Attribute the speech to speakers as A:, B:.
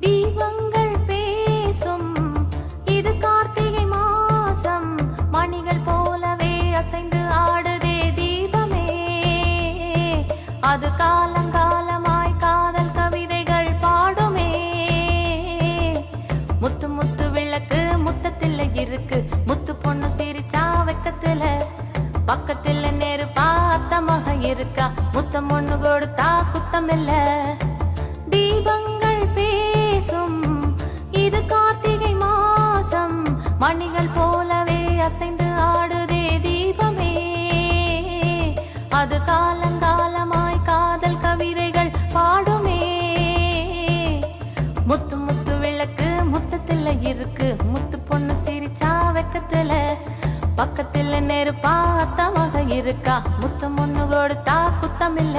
A: தீபங்கள் பேசும் இது கார்த்திகை மாசம், மணிகள் போலவே அசைந்து ஆடுதே தீபமே. அது காலங்காலமாய் காதல் கவிதைகள் பாடுமே. முத்து முத்து விளக்கு முத்தத்தில் இருக்கு, முத்து பொண்ணு சிரிச்சா வெக்கத்துல, பக்கத்துல நெருப்பா அத்தமாக இருக்கா, முத்தம் ஒண்ணு கொடுத்தா குத்தமில்ல. தீபங்கள் பேசும் இது கார்த்திகை மாசம், மணிகள் போலவே அசைந்து ஆடுதே தீபமே. அது காலங்காலமாய் காதல் கவிதைகள் பாடுமே. முத்து முத்து விளக்கு முத்தத்துல இருக்கு, முத்து பொண்ணு சிரிச்சா வெக்கத்துல, பக்கத்துல நெருப்பா அத்தமாக இருக்கா, முத்தம் ஒண்ணு கொடுத்தா குத்தமில்ல.